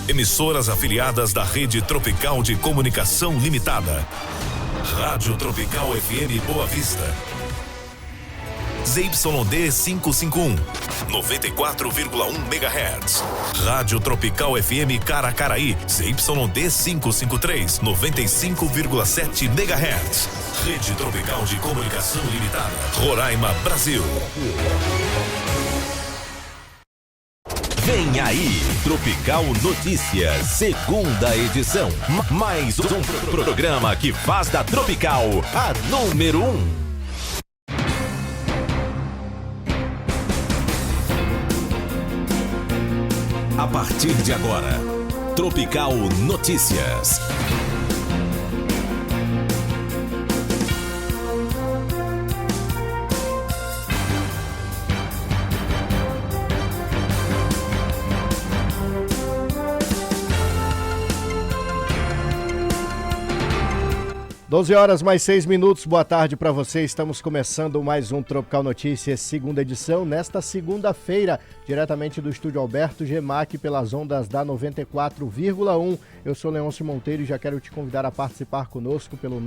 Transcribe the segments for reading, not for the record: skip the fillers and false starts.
Emissoras afiliadas da Rede Tropical de Comunicação Limitada. Rádio Tropical FM Boa Vista. ZYD 551, 94,1 MHz. Rádio Tropical FM Caracaraí, ZYD 553, 95,7 MHz. Rede Tropical de Comunicação Limitada. Roraima, Brasil. Vem aí, Tropical Notícias, segunda edição. Mais um programa que faz da Tropical a número 1. A partir de agora, Tropical Notícias. 12 horas mais 6 minutos, boa tarde para você. Estamos começando mais um Tropical Notícias, segunda edição, nesta segunda-feira, diretamente do estúdio Alberto Gemac, pelas ondas da 94,1. Eu sou Leôncio Monteiro e já quero te convidar a participar conosco pelo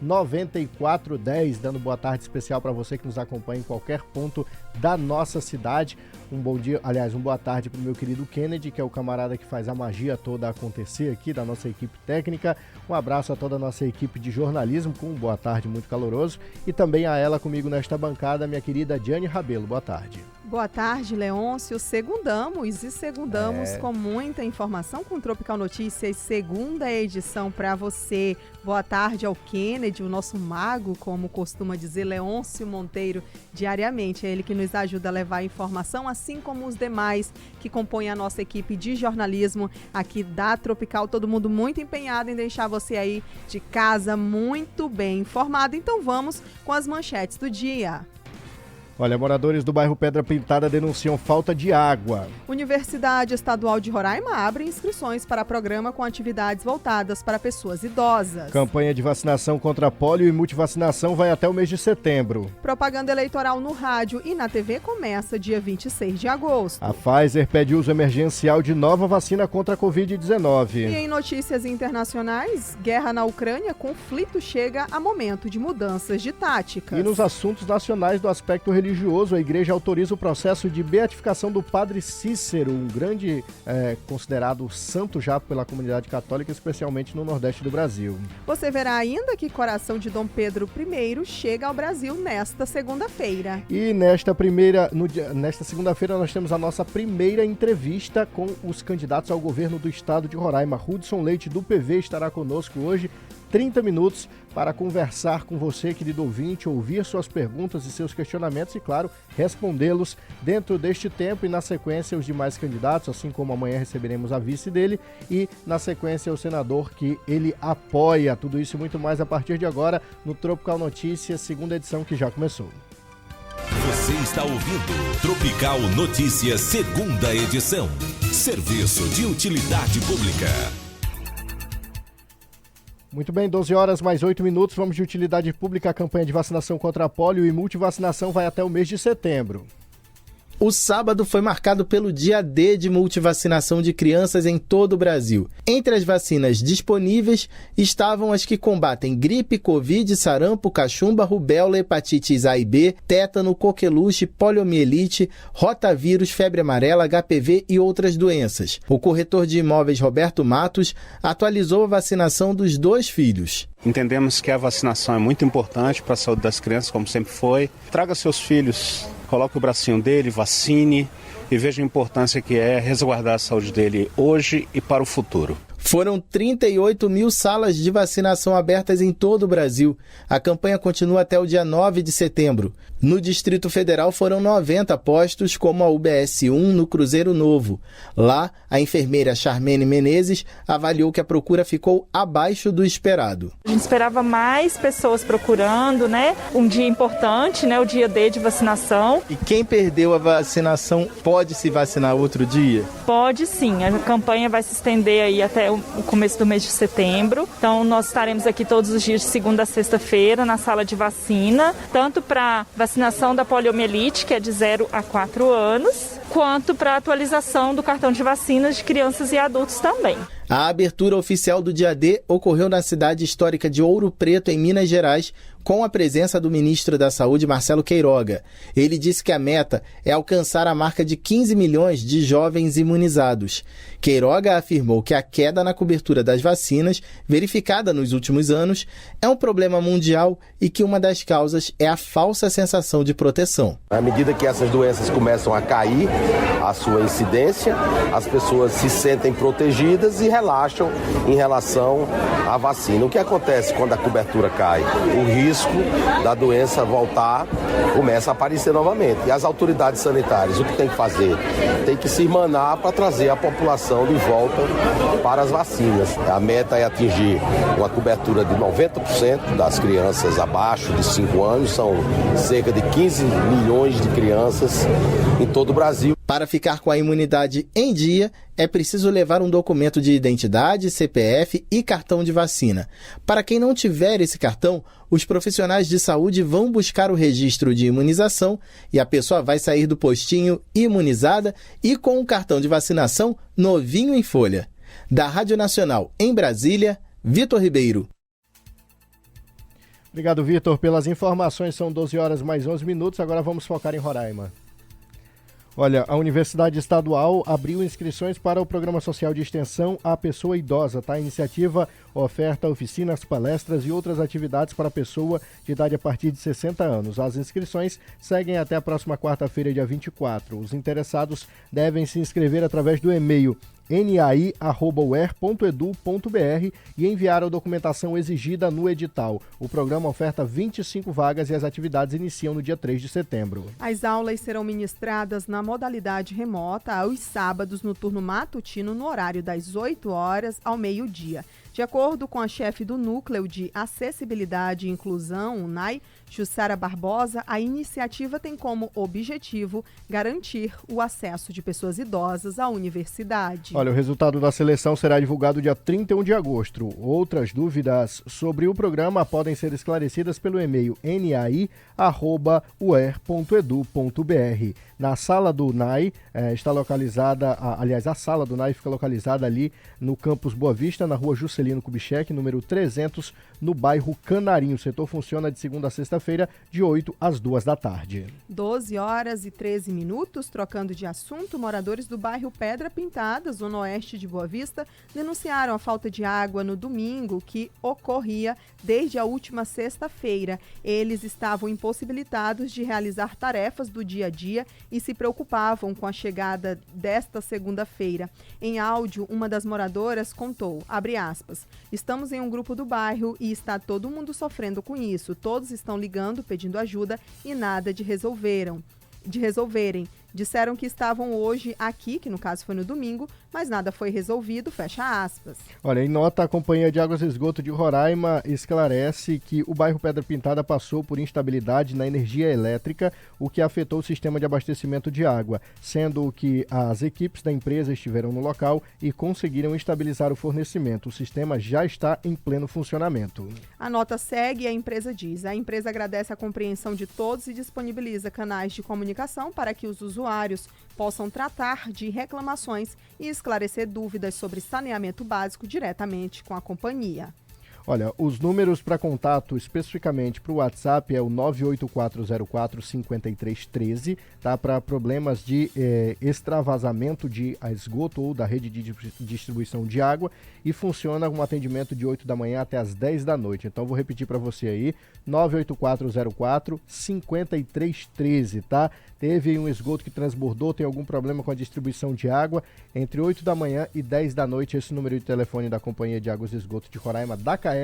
99142-9410, dando boa tarde especial para você que nos acompanha em qualquer ponto da nossa cidade. Um bom dia, aliás, boa tarde para o meu querido Kennedy, que é o camarada que faz a magia toda acontecer aqui, da nossa equipe técnica. Um abraço a toda a nossa equipe de jornalismo, com um boa tarde muito caloroso. E também a ela comigo nesta bancada, minha querida Diane Rabelo. Boa tarde. Boa tarde, Leôncio. Segundamos com muita informação com Tropical Notícias, segunda edição para você. Boa tarde ao Kennedy, o nosso mago, como costuma dizer Leôncio Monteiro, diariamente. É ele que nos ajuda a levar a informação, assim como os demais que compõem a nossa equipe de jornalismo aqui da Tropical. Todo mundo muito empenhado em deixar você aí de casa muito bem informado. Então vamos com as manchetes do dia. Olha, moradores do bairro Pedra Pintada denunciam falta de água. Universidade Estadual de Roraima abre inscrições para programa com atividades voltadas para pessoas idosas. Campanha de vacinação contra pólio e multivacinação vai até o mês de setembro. Propaganda eleitoral no rádio e na TV começa dia 26 de agosto. A Pfizer pede uso emergencial de nova vacina contra a Covid-19. E em notícias internacionais, guerra na Ucrânia, conflito chega a momento de mudanças de táticas. E nos assuntos nacionais do aspecto religioso, a igreja autoriza o processo de beatificação do padre Cícero, um grande considerado santo já pela comunidade católica, especialmente no Nordeste do Brasil. Você verá ainda que coração de Dom Pedro I chega ao Brasil nesta segunda-feira. E nesta segunda-feira nós temos a nossa primeira entrevista com os candidatos ao governo do estado de Roraima. Hudson Leite, do PV, estará conosco hoje. 30 minutos para conversar com você, querido ouvinte, ouvir suas perguntas e seus questionamentos e, claro, respondê-los dentro deste tempo. E na sequência os demais candidatos, assim como amanhã receberemos a vice dele e na sequência o senador que ele apoia. Tudo isso e muito mais a partir de agora no Tropical Notícias, segunda edição que já começou. Você está ouvindo Tropical Notícias, segunda edição. Serviço de utilidade pública. Muito bem, 12 horas mais 8 minutos, vamos de utilidade pública. A campanha de vacinação contra pólio e multivacinação vai até o mês de setembro. O sábado foi marcado pelo dia D de multivacinação de crianças em todo o Brasil. Entre as vacinas disponíveis estavam as que combatem gripe, covid, sarampo, cachumba, rubéola, hepatites A e B, tétano, coqueluche, poliomielite, rotavírus, febre amarela, HPV e outras doenças. O corretor de imóveis Roberto Matos atualizou a vacinação dos 2 filhos. Entendemos que a vacinação é muito importante para a saúde das crianças, como sempre foi. Traga seus filhos, coloque o bracinho dele, vacine e veja a importância que é resguardar a saúde dele hoje e para o futuro. Foram 38 mil salas de vacinação abertas em todo o Brasil. A campanha continua até o dia 9 de setembro. No Distrito Federal foram 90 postos, como a UBS 1 no Cruzeiro Novo. Lá, a enfermeira Charmene Menezes avaliou que a procura ficou abaixo do esperado. A gente esperava mais pessoas procurando, né? Um dia importante, né? O dia D de vacinação. E quem perdeu a vacinação pode se vacinar outro dia? Pode sim. A campanha vai se estender aí até o começo do mês de setembro. Então, nós estaremos aqui todos os dias de segunda a sexta-feira na sala de vacina, tanto para vacinação vacinação da poliomielite, que é de 0 a 4 anos, quanto para a atualização do cartão de vacinas de crianças e adultos também. A abertura oficial do dia D ocorreu na cidade histórica de Ouro Preto, em Minas Gerais, com a presença do ministro da Saúde, Marcelo Queiroga. Ele disse que a meta é alcançar a marca de 15 milhões de jovens imunizados. Queiroga afirmou que a queda na cobertura das vacinas, verificada nos últimos anos, é um problema mundial e que uma das causas é a falsa sensação de proteção. À medida que essas doenças começam a cair, a sua incidência, as pessoas se sentem protegidas e relaxam em relação à vacina. O que acontece quando a cobertura cai? O risco da doença voltar começa a aparecer novamente. E as autoridades sanitárias, o que tem que fazer? Tem que se irmanar para trazer a população de volta para as vacinas. A meta é atingir uma cobertura de 90% das crianças abaixo de 5 anos, são cerca de 15 milhões de crianças em todo o Brasil. Para ficar com a imunidade em dia, é preciso levar um documento de identidade, CPF e cartão de vacina. Para quem não tiver esse cartão, os profissionais de saúde vão buscar o registro de imunização e a pessoa vai sair do postinho imunizada e com o cartão de vacinação novinho em folha. Da Rádio Nacional em Brasília, Vitor Ribeiro. Obrigado, Vitor, pelas informações. São 12 horas mais 11 minutos. Agora vamos focar em Roraima. Olha, a Universidade Estadual abriu inscrições para o Programa Social de Extensão à Pessoa Idosa, tá? A iniciativa oferta oficinas, palestras e outras atividades para a pessoa de idade a partir de 60 anos. As inscrições seguem até a próxima quarta-feira, dia 24. Os interessados devem se inscrever através do e-mail nai@uer.edu.br e enviar a documentação exigida no edital. O programa oferta 25 vagas e as atividades iniciam no dia 3 de setembro. As aulas serão ministradas na modalidade remota aos sábados no turno matutino no horário das 8 horas ao meio-dia. De acordo com a chefe do Núcleo de Acessibilidade e Inclusão, UNAI, Jussara Barbosa, a iniciativa tem como objetivo garantir o acesso de pessoas idosas à universidade. Olha, o resultado da seleção será divulgado dia 31 de agosto. Outras dúvidas sobre o programa podem ser esclarecidas pelo e-mail nai@uer.edu.br. Na sala do NAI está localizada, a sala do NAI fica localizada ali no campus Boa Vista, na rua Juscelino Kubitschek, número 300, no bairro Canarinho. O setor funciona de segunda a sexta-feira, de 8 às 2 da tarde. 12 horas e 13 minutos, trocando de assunto, moradores do bairro Pedra Pintada, zona oeste de Boa Vista, denunciaram a falta de água no domingo, que ocorria desde a última sexta-feira. Eles estavam impossibilitados de realizar tarefas do dia a dia e se preocupavam com a chegada desta segunda-feira. Em áudio, uma das moradoras contou, abre aspas, estamos em um grupo do bairro e está todo mundo sofrendo com isso. Todos estão ligando, pedindo ajuda e nada de resolverem. Disseram que estavam hoje aqui, que no caso foi no domingo, mas nada foi resolvido, fecha aspas. Olha, em nota, a Companhia de Águas e Esgoto de Roraima esclarece que o bairro Pedra Pintada passou por instabilidade na energia elétrica, o que afetou o sistema de abastecimento de água, sendo que as equipes da empresa estiveram no local e conseguiram estabilizar o fornecimento. O sistema já está em pleno funcionamento. A nota segue e a empresa diz, a empresa agradece a compreensão de todos e disponibiliza canais de comunicação para que os usuários possam tratar de reclamações e esclarecer dúvidas sobre saneamento básico diretamente com a companhia. Olha, os números para contato especificamente para o WhatsApp é o 98404-5313, tá? Para problemas de extravasamento de esgoto ou da rede de distribuição de água, e funciona com um atendimento de 8 da manhã até as 10 da noite. Então vou repetir para você aí, 98404-5313, tá? Teve um esgoto que transbordou, tem algum problema com a distribuição de água, entre 8 da manhã e 10 da noite, esse número de telefone da Companhia de Águas e Esgoto de Roraima, da CAER,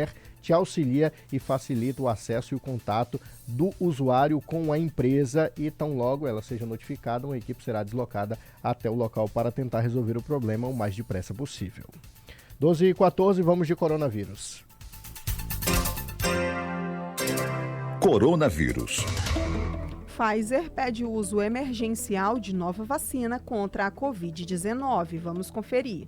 te auxilia e facilita o acesso e o contato do usuário com a empresa, e tão logo ela seja notificada, uma equipe será deslocada até o local para tentar resolver o problema o mais depressa possível. 12h14, vamos de coronavírus. Coronavírus. Pfizer pede o uso emergencial de nova vacina contra a Covid-19. Vamos conferir.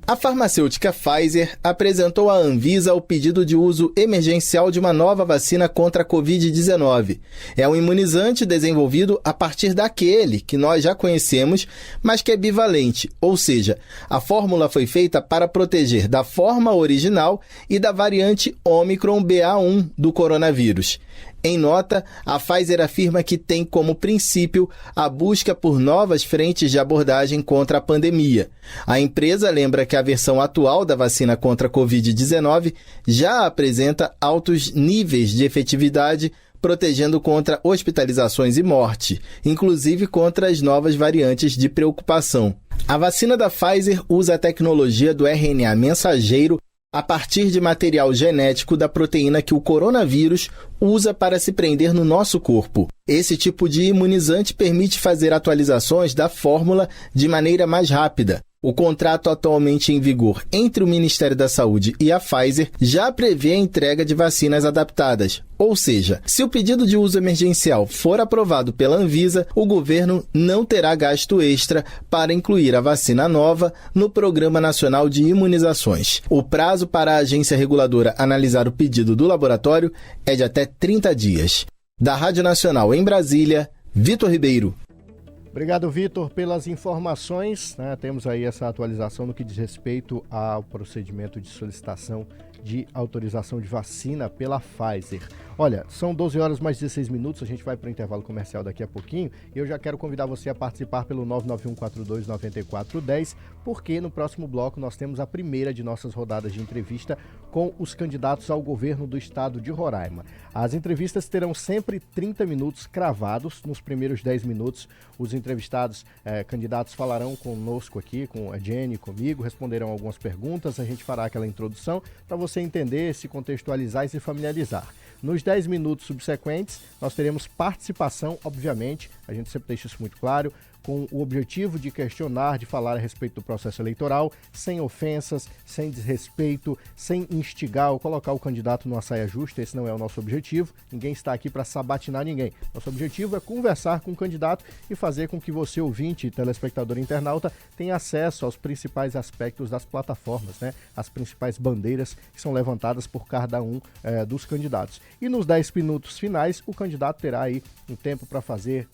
A farmacêutica Pfizer apresentou à Anvisa o pedido de uso emergencial de uma nova vacina contra a Covid-19. É um imunizante desenvolvido a partir daquele que nós já conhecemos, mas que é bivalente, ou seja, a fórmula foi feita para proteger da forma original e da variante Omicron BA.1 do coronavírus. Em nota, a Pfizer afirma que tem como princípio a busca por novas frentes de abordagem contra a pandemia. A empresa lembra que a versão atual da vacina contra a Covid-19 já apresenta altos níveis de efetividade, protegendo contra hospitalizações e morte, inclusive contra as novas variantes de preocupação. A vacina da Pfizer usa a tecnologia do RNA mensageiro a partir de material genético da proteína que o coronavírus usa para se prender no nosso corpo. Esse tipo de imunizante permite fazer atualizações da fórmula de maneira mais rápida. O contrato atualmente em vigor entre o Ministério da Saúde e a Pfizer já prevê a entrega de vacinas adaptadas. Ou seja, se o pedido de uso emergencial for aprovado pela Anvisa, o governo não terá gasto extra para incluir a vacina nova no Programa Nacional de Imunizações. O prazo para a agência reguladora analisar o pedido do laboratório é de até 30 dias. Da Rádio Nacional em Brasília, Vitor Ribeiro. Obrigado, Vitor, pelas informações. Temos aí essa atualização no que diz respeito ao procedimento de solicitação de autorização de vacina pela Pfizer. Olha, são 12 horas mais 16 minutos, a gente vai para o intervalo comercial daqui a pouquinho e eu já quero convidar você a participar pelo 991429410, porque no próximo bloco nós temos a primeira de nossas rodadas de entrevista com os candidatos ao governo do estado de Roraima. As entrevistas terão sempre 30 minutos cravados. Nos primeiros 10 minutos, os entrevistados, candidatos falarão conosco aqui, com a Jenny, comigo, responderão algumas perguntas, a gente fará aquela introdução para você entender, se contextualizar e se familiarizar. Nos 10 minutos subsequentes, nós teremos participação, obviamente, a gente sempre deixa isso muito claro, com o objetivo de questionar, de falar a respeito do processo eleitoral, sem ofensas, sem desrespeito, sem instigar ou colocar o candidato numa saia justa. Esse não é o nosso objetivo. Ninguém está aqui para sabatinar ninguém. Nosso objetivo é conversar com o candidato e fazer com que você, ouvinte, telespectador, internauta, tenha acesso aos principais aspectos das plataformas, as principais bandeiras que são levantadas por cada um dos candidatos. E nos 10 minutos finais, o candidato terá aí um tempo para fazer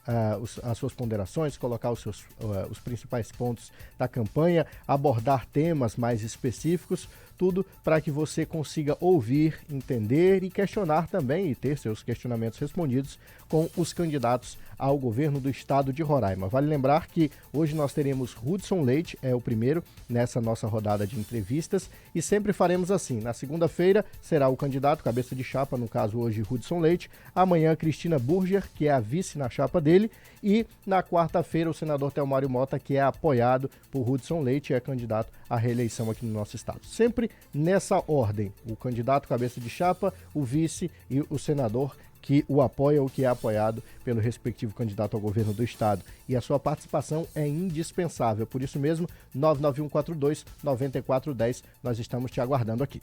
as suas ponderações, colocar os principais pontos da campanha, abordar temas mais específicos, tudo para que você consiga ouvir, entender e questionar também e ter seus questionamentos respondidos com os candidatos ao governo do estado de Roraima. Vale lembrar que hoje nós teremos Hudson Leite, é o primeiro nessa nossa rodada de entrevistas, e sempre faremos assim. Na segunda-feira será o candidato, cabeça de chapa, no caso hoje Hudson Leite, amanhã Cristina Burger, que é a vice na chapa dele, e na quarta-feira o senador Telmário Mota, que é apoiado por Hudson Leite e é candidato à reeleição aqui no nosso estado. Sempre nessa ordem, o candidato cabeça de chapa, o vice e o senador que o apoia ou que é apoiado pelo respectivo candidato ao governo do estado. E a sua participação é indispensável. Por isso mesmo, 99142-9410, nós estamos te aguardando aqui.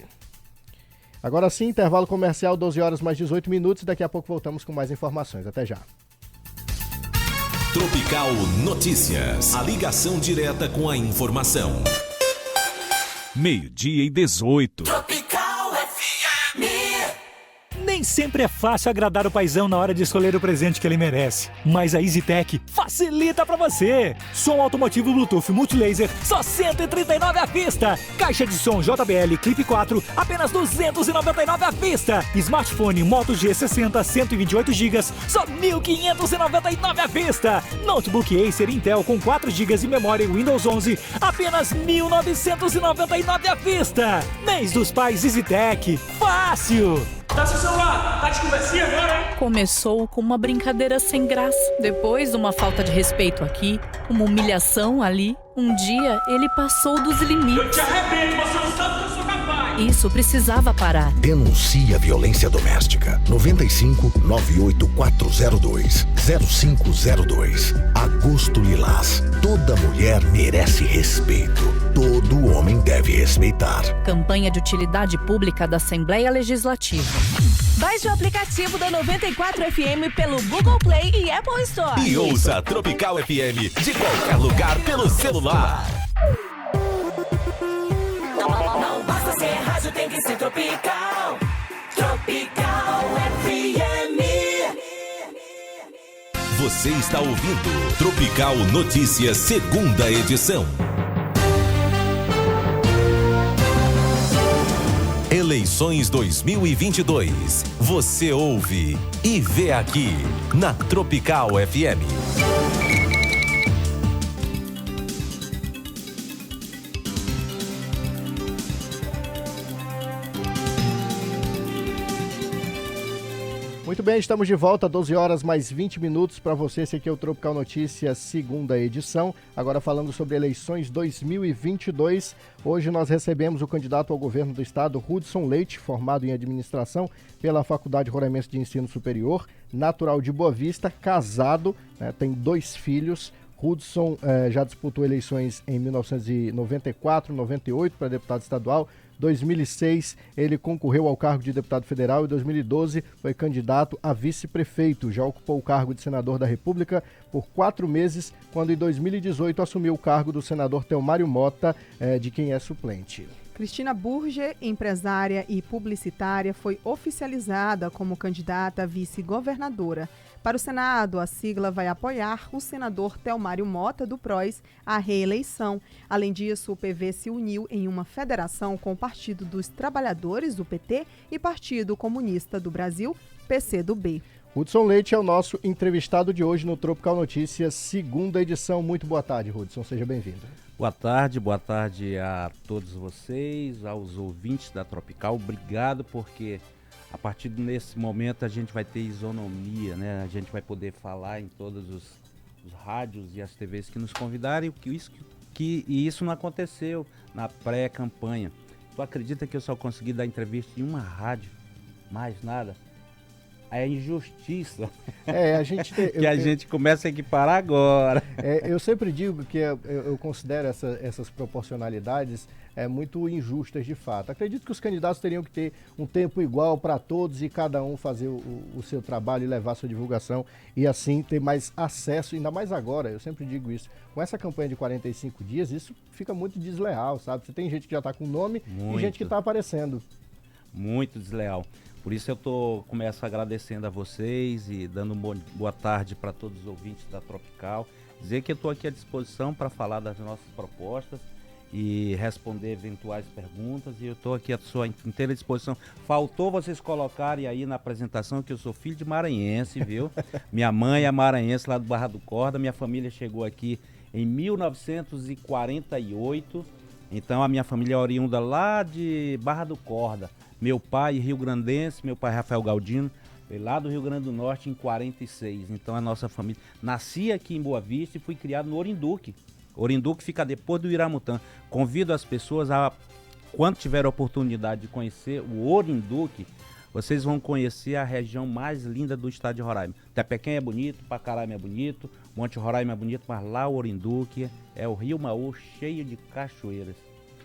Agora sim, intervalo comercial, 12 horas mais 18 minutos. Daqui a pouco voltamos com mais informações. Até já. Tropical Notícias. A ligação direta com a informação. 12:18. Tropical FM. Nem sempre é fácil agradar o paizão na hora de escolher o presente que ele merece. Mas a EasyTech facilita pra você. Som automotivo Bluetooth Multilaser, só R$ 139 à vista. Caixa de som JBL Clip 4, apenas R$ 299 à vista. Smartphone Moto G60, 128 GB, só R$ 1.599 à vista. Notebook Acer Intel com 4 GB de memória Windows 11, apenas R$ 1.999 à vista. Mês dos Pais EasyTech. Fácil! Dá seu celular, tá de conversinha agora, hein? Começou com uma brincadeira sem graça, depois uma falta de respeito aqui, uma humilhação ali. Um dia ele passou dos limites. Eu te arrebento, você não sabe que eu sou capaz. Isso precisava parar. Denuncie a violência doméstica. 95 98402 0502. Agosto Lilás. Toda mulher merece respeito. Todo homem deve respeitar. Campanha de utilidade pública da Assembleia Legislativa. Baixe o aplicativo da 94 FM pelo Google Play e Apple Store. E ouça a Tropical FM de qualquer lugar pelo celular. Você está ouvindo Tropical Notícias, segunda edição. Eleições 2022. Você ouve e vê aqui na Tropical FM. Muito bem, estamos de volta, 12 horas mais 20 minutos para você. Esse aqui é o Tropical Notícias, segunda edição. Agora falando sobre eleições 2022. Hoje nós recebemos o candidato ao governo do estado, Hudson Leite, formado em administração pela Faculdade Roraimense de Ensino Superior, natural de Boa Vista, casado, né, tem 2 filhos. Hudson já disputou eleições em 1994, 98 para deputado estadual. 2006 ele concorreu ao cargo de deputado federal e 2012 foi candidato a vice-prefeito. Já ocupou o cargo de senador da República por 4 meses, quando em 2018 assumiu o cargo do senador Telmário Mota, de quem é suplente. Cristina Burger, empresária e publicitária, foi oficializada como candidata a vice-governadora. Para o Senado, a sigla vai apoiar o senador Telmário Mota, do PROS, à reeleição. Além disso, o PV se uniu em uma federação com o Partido dos Trabalhadores, do PT, e Partido Comunista do Brasil, PCdoB. Hudson Leite é o nosso entrevistado de hoje no Tropical Notícias, segunda edição. Muito boa tarde, Hudson. Seja bem-vindo. Boa tarde a todos vocês, aos ouvintes da Tropical. Obrigado, porque a partir desse momento a gente vai ter isonomia, né? A gente vai poder falar em todos os rádios e as TVs que nos convidarem, e isso não aconteceu na pré-campanha. Tu acredita que eu só consegui dar entrevista em uma rádio? Mais nada? É injustiça. A gente começa a equiparar agora. Eu sempre digo que eu considero essas proporcionalidades muito injustas de fato. Acredito que os candidatos teriam que ter um tempo igual para todos e cada um fazer o seu trabalho e levar a sua divulgação e assim ter mais acesso, ainda mais agora, eu sempre digo isso, com essa campanha de 45 dias, isso fica muito desleal, sabe? Você tem gente que já está com nome e gente que está aparecendo. Muito desleal. Por isso eu começo agradecendo a vocês e dando boa tarde para todos os ouvintes da Tropical. Dizer que eu estou aqui à disposição para falar das nossas propostas e responder eventuais perguntas, e eu estou aqui à sua inteira disposição. Faltou vocês colocarem aí na apresentação que eu sou filho de maranhense, viu? Minha mãe é maranhense lá do Barra do Corda, minha família chegou aqui em 1948, então a minha família é oriunda lá de Barra do Corda. Meu pai rio-grandense, meu pai Rafael Galdino, veio lá do Rio Grande do Norte em 46. Então a nossa família... Nasci aqui em Boa Vista e fui criado no Orinduque. Orinduque fica depois do Iramutã. Convido as pessoas a, quando tiver a oportunidade de conhecer o Orinduque, vocês vão conhecer a região mais linda do estado de Roraima. Tepequém é bonito, Pacaraima é bonito, Monte Roraima é bonito, mas lá o Orinduque é o Rio Maú cheio de cachoeiras.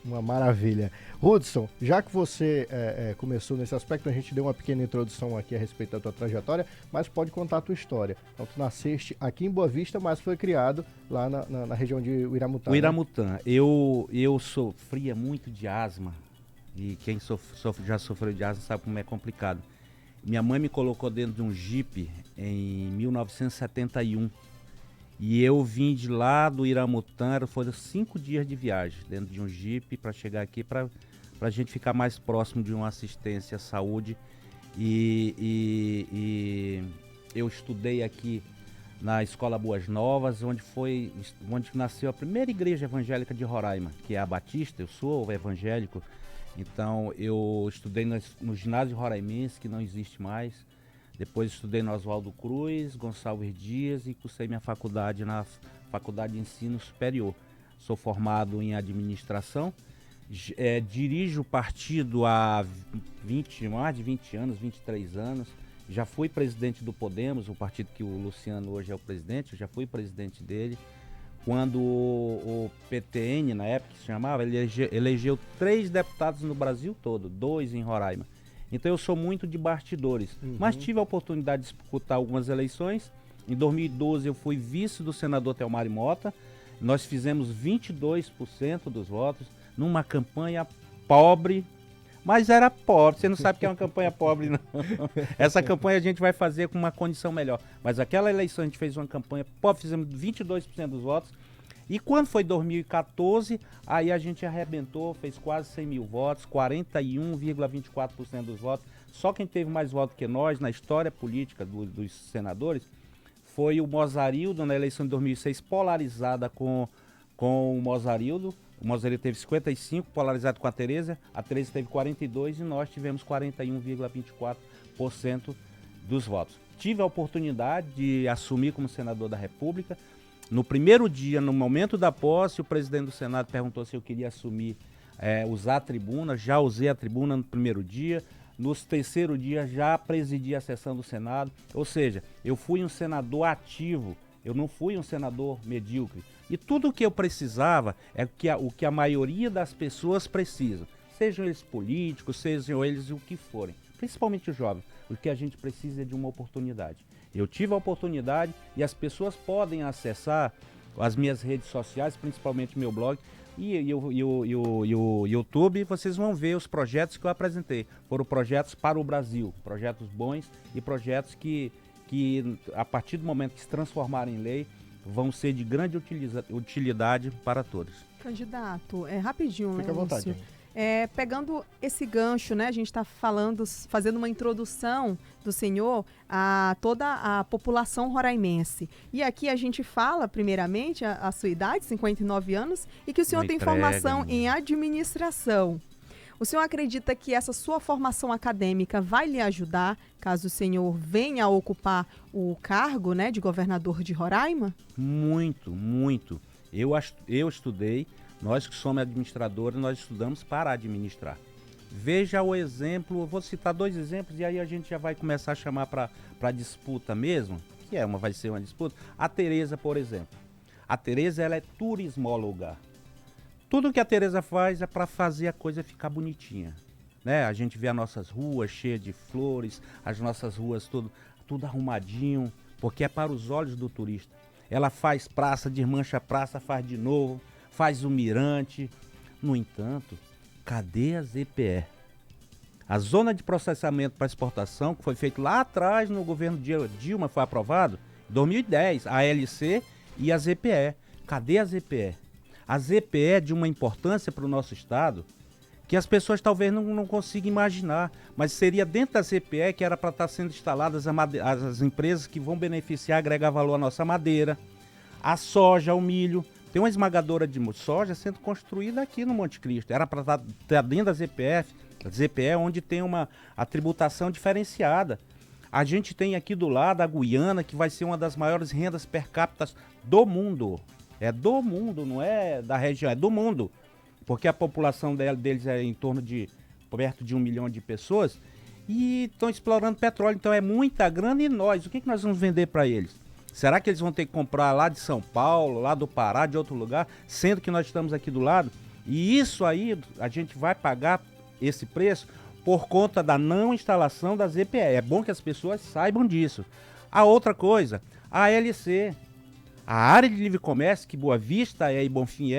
Uma maravilha. Hudson, já que você começou nesse aspecto, a gente deu uma pequena introdução aqui a respeito da tua trajetória, mas pode contar a tua história. Então, tu nasceste aqui em Boa Vista, mas foi criado lá na região de Iramutã. O Iramutã. Né? Eu sofria muito de asma, e quem já sofreu de asma sabe como é complicado. Minha mãe me colocou dentro de um Jeep em 1971. E eu vim de lá do Iramutã, foram 5 dias de viagem dentro de um Jeep para chegar aqui, para a gente ficar mais próximo de uma assistência à saúde. E eu estudei aqui na Escola Boas Novas, onde nasceu a primeira igreja evangélica de Roraima, que é a Batista. Eu sou evangélico, então eu estudei no ginásio roraimense, que não existe mais. Depois estudei no Oswaldo Cruz, Gonçalves Dias e cursei minha faculdade na Faculdade de Ensino Superior. Sou formado em administração, dirijo o partido há mais de 20 anos, 23 anos. Já fui presidente do Podemos, o partido que o Luciano hoje é o presidente, eu já fui presidente dele. Quando o PTN, na época que se chamava, ele elegeu 3 deputados no Brasil todo, 2 em Roraima. Então eu sou muito de bastidores, mas tive a oportunidade de disputar algumas eleições. Em 2012 eu fui vice do senador Telmário Mota, nós fizemos 22% dos votos, numa campanha pobre, Mas era pobre, você não sabe que é uma campanha pobre, não. Essa campanha a gente vai fazer com uma condição melhor. Mas aquela eleição a gente fez uma campanha pobre, fizemos 22% dos votos. E quando foi 2014, aí a gente arrebentou, fez quase 100 mil votos, 41,24% dos votos. Só quem teve mais votos que nós na história política dos senadores foi o Mozarildo, na eleição de 2006, polarizada com o Mozarildo. O Mozarildo teve 55, polarizado com a Tereza teve 42 e nós tivemos 41,24% dos votos. Tive a oportunidade de assumir como senador da República. No primeiro dia, no momento da posse, o presidente do Senado perguntou se eu queria assumir, usar a tribuna. Já usei a tribuna no primeiro dia. No terceiro dia, já presidi a sessão do Senado. Ou seja, eu fui um senador ativo, eu não fui um senador medíocre. E tudo o que eu precisava é o que a maioria das pessoas precisam. Sejam eles políticos, sejam eles o que forem. Principalmente os jovens. O que a gente precisa é de uma oportunidade. Eu tive a oportunidade e as pessoas podem acessar as minhas redes sociais, principalmente meu blog e o YouTube. Vocês vão ver os projetos que eu apresentei. Foram projetos para o Brasil, projetos bons e projetos que a partir do momento que se transformarem em lei, vão ser de grande utilidade para todos. Candidato, rapidinho, Fica à vontade. Pegando esse gancho, né? A gente está fazendo uma introdução do senhor a toda a população roraimense. E aqui a gente fala, primeiramente, a sua idade, 59 anos, e que o senhor tem formação em administração. O senhor acredita que essa sua formação acadêmica vai lhe ajudar caso o senhor venha a ocupar o cargo, né, de governador de Roraima? Muito, muito. Eu estudei, nós que somos administradores, nós estudamos para administrar. Veja o exemplo, vou citar 2 exemplos e aí a gente já vai começar a chamar para disputa mesmo, que vai ser uma disputa. A Tereza, por exemplo. A Tereza, ela é turismóloga. Tudo que a Tereza faz é para fazer a coisa ficar bonitinha, né? A gente vê as nossas ruas cheias de flores, as nossas ruas tudo arrumadinho, porque é para os olhos do turista. Ela faz praça, desmancha a praça, faz de novo, faz o mirante. No entanto, cadê a ZPE? A zona de processamento para exportação, que foi feito lá atrás no governo Dilma, foi aprovado em 2010, a ALC e a ZPE. Cadê a ZPE? A ZPE é de uma importância para o nosso estado que as pessoas talvez não consigam imaginar, mas seria dentro da ZPE que era para estar sendo instaladas as empresas que vão beneficiar, agregar valor à nossa madeira, a soja, o milho. Tem uma esmagadora de soja sendo construída aqui no Monte Cristo. Era para estar dentro da ZPE, onde tem a tributação diferenciada. A gente tem aqui do lado a Guiana, que vai ser uma das maiores rendas per capita do mundo. É do mundo, não é da região, é do mundo. Porque a população deles é em torno de perto de 1 milhão de pessoas e estão explorando petróleo. Então é muita grana e nós, o que nós vamos vender para eles? Será que eles vão ter que comprar lá de São Paulo, lá do Pará, de outro lugar, sendo que nós estamos aqui do lado? E isso aí, a gente vai pagar esse preço por conta da não instalação da ZPE. É bom que as pessoas saibam disso. A outra coisa, a ALC, a área de livre comércio, que Boa Vista e Bonfim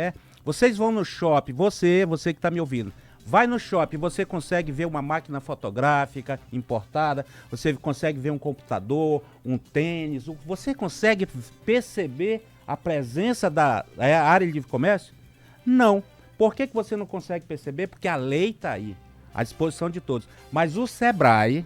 vocês vão no shopping, você que está me ouvindo, vai no shopping, você consegue ver uma máquina fotográfica importada, você consegue ver um computador, um tênis, você consegue perceber a presença da área de livre comércio? Não. Por que você não consegue perceber? Porque a lei está aí, à disposição de todos. Mas o Sebrae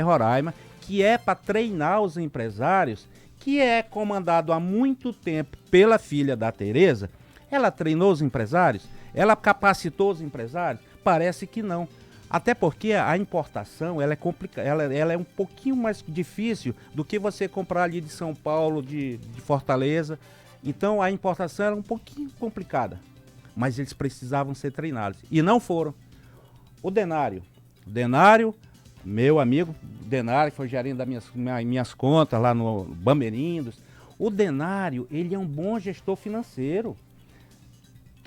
Roraima, que é para treinar os empresários, que é comandado há muito tempo pela filha da Tereza, ela treinou os empresários? Ela capacitou os empresários? Parece que não. Até porque a importação ela é complicada, ela é um pouquinho mais difícil do que você comprar ali de São Paulo, de Fortaleza. Então a importação era um pouquinho complicada. Mas eles precisavam ser treinados. E não foram. O Denário, meu amigo Denário, que foi gerente das minhas contas lá no Bamerindos. O Denário, ele é um bom gestor financeiro.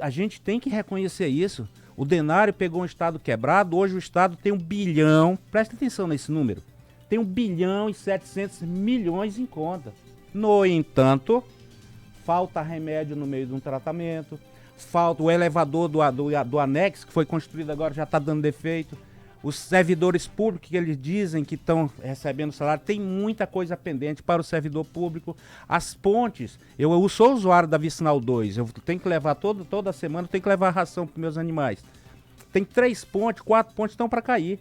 A gente tem que reconhecer isso. O Denário pegou um estado quebrado, hoje o estado tem 1 bilhão, presta atenção nesse número, tem 1 bilhão e 700 milhões em conta. No entanto, falta remédio no meio de um tratamento, falta o elevador do anexo, que foi construído agora, já está dando defeito. Os servidores públicos que eles dizem que estão recebendo salário, tem muita coisa pendente para o servidor público. As pontes, eu sou usuário da Vicinal 2, eu tenho que levar toda semana, tenho que levar ração para meus animais. Tem 3 pontes, 4 pontes estão para cair.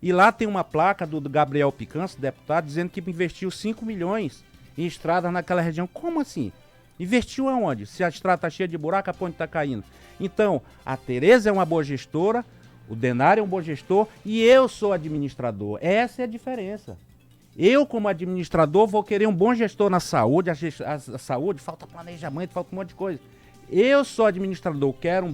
E lá tem uma placa do Gabriel Picanço, deputado, dizendo que investiu 5 milhões em estradas naquela região. Como assim? Investiu aonde? Se a estrada está cheia de buraco, a ponte está caindo. Então, a Tereza é uma boa gestora, o Denário é um bom gestor e eu sou administrador. Essa é a diferença. Eu, como administrador, vou querer um bom gestor na saúde. A saúde, falta planejamento, falta um monte de coisa. Eu sou administrador, quero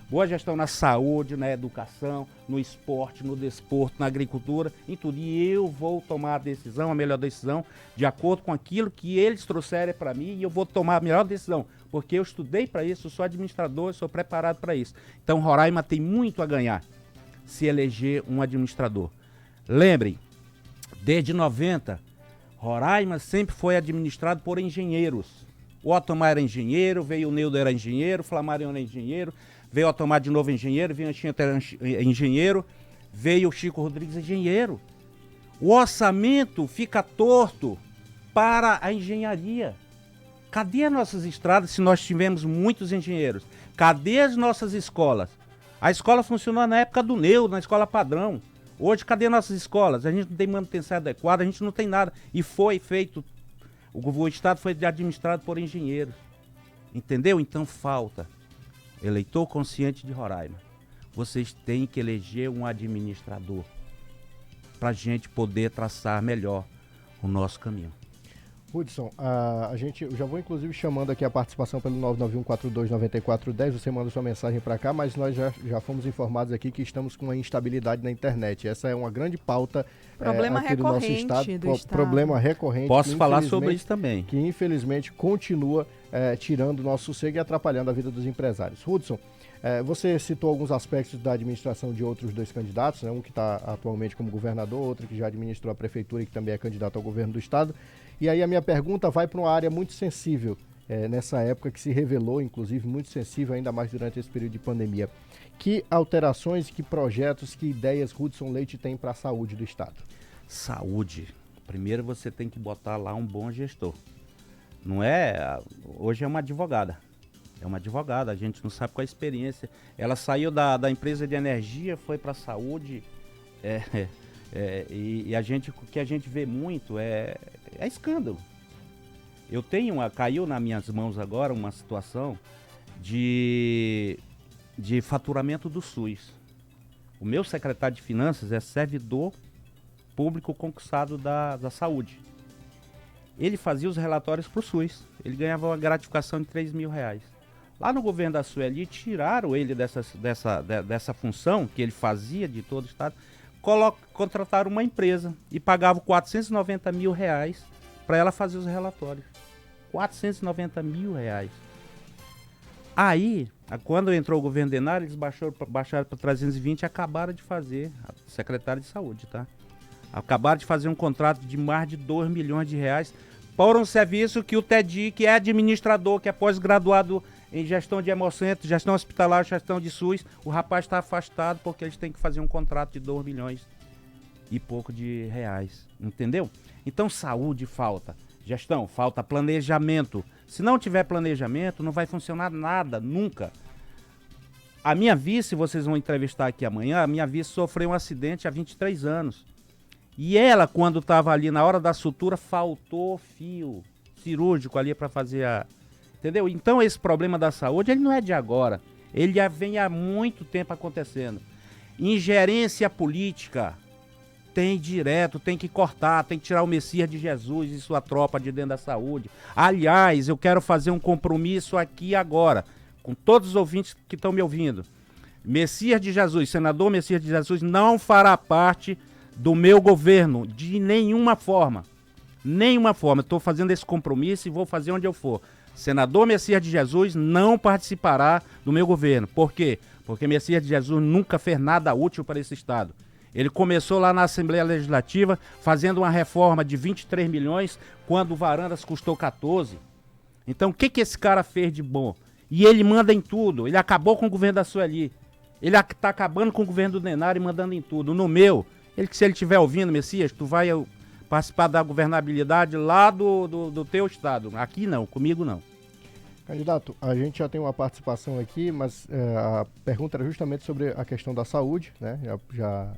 boa gestão na saúde, na educação, no esporte, no desporto, na agricultura, em tudo. E eu vou tomar a decisão, a melhor decisão, de acordo com aquilo que eles trouxerem para mim, e eu vou tomar a melhor decisão, porque eu estudei para isso, eu sou administrador, eu sou preparado para isso. Então, Roraima tem muito a ganhar se eleger um administrador. Lembrem, desde 90, Roraima sempre foi administrado por engenheiros. O Otomar era engenheiro, veio o Neudo era engenheiro, o Flamarion era engenheiro, veio o Otomar de novo engenheiro, veio o Anchieta era engenheiro, veio o Chico Rodrigues engenheiro. O orçamento fica torto para a engenharia. Cadê as nossas estradas se nós tivemos muitos engenheiros? Cadê as nossas escolas? A escola funcionou na época do Neudo, na escola padrão. Hoje, cadê nossas escolas? A gente não tem manutenção adequada, a gente não tem nada. E foi feito, o Estado foi administrado por engenheiros. Entendeu? Então falta. Eleitor consciente de Roraima, vocês têm que eleger um administrador para a gente poder traçar melhor o nosso caminho. Hudson, eu já vou inclusive chamando aqui a participação pelo 991429410, você manda sua mensagem para cá, mas nós já fomos informados aqui que estamos com uma instabilidade na internet. Essa é uma grande pauta aqui do nosso estado. Problema recorrente. Posso falar sobre isso também. Que infelizmente continua tirando o nosso sossego e atrapalhando a vida dos empresários. Hudson, você citou alguns aspectos da administração de outros 2 candidatos, né? Um que está atualmente como governador, outro que já administrou a prefeitura e que também é candidato ao governo do estado. E aí a minha pergunta vai para uma área muito sensível, nessa época que se revelou, inclusive, muito sensível, ainda mais durante esse período de pandemia. Que alterações, que projetos, que ideias Hudson Leite tem para a saúde do estado? Saúde. Primeiro você tem que botar lá um bom gestor. Não é... Hoje é uma advogada. A gente não sabe qual é a experiência. Ela saiu da empresa de energia, foi para a saúde. E o que a gente vê muito é escândalo. Caiu nas minhas mãos agora uma situação de faturamento do SUS. O meu secretário de Finanças é servidor público concursado da saúde. Ele fazia os relatórios para o SUS. Ele ganhava uma gratificação de R$3.000. Lá no governo da Sueli, tiraram ele dessa função que ele fazia de todo o estado, contrataram uma empresa e pagavam R$490 mil para ela fazer os relatórios. R$490 mil. Aí, quando entrou o governo Denário, eles baixaram para 320 e acabaram de fazer, a secretária de saúde, tá? Acabaram de fazer um contrato de mais de R$2 milhões por um serviço que o TEDI, que é administrador, que é pós-graduado em gestão de hemocentro, gestão hospitalar, gestão de SUS, o rapaz está afastado porque eles têm que fazer um contrato de R$2 milhões e pouco de reais, entendeu? Então saúde falta, gestão falta, planejamento. Se não tiver planejamento, não vai funcionar nada, nunca. A minha vice, vocês vão entrevistar aqui amanhã, a minha vice sofreu um acidente há 23 anos. E ela, quando estava ali na hora da sutura, faltou fio cirúrgico ali para fazer a... Entendeu? Então esse problema da saúde, ele não é de agora. Ele já vem há muito tempo acontecendo. Ingerência política tem direto, tem que cortar, tem que tirar o Messias de Jesus e sua tropa de dentro da saúde. Aliás, eu quero fazer um compromisso aqui agora, com todos os ouvintes que estão me ouvindo. Messias de Jesus, senador Messias de Jesus, não fará parte do meu governo de nenhuma forma. Nenhuma forma. Estou fazendo esse compromisso e vou fazer onde eu for. Senador Messias de Jesus não participará do meu governo. Por quê? Porque Messias de Jesus nunca fez nada útil para esse estado. Ele começou lá na Assembleia Legislativa fazendo uma reforma de 23 milhões, quando o Varandas custou 14. Então o que esse cara fez de bom? E ele manda em tudo, ele acabou com o governo da Sueli, ele tá acabando com o governo do Denário e mandando em tudo. No meu, se ele estiver ouvindo, Messias, tu vai participar da governabilidade lá do teu estado, aqui não, comigo não. Candidato, a gente já tem uma participação aqui, mas a pergunta era justamente sobre a questão da saúde, né? Já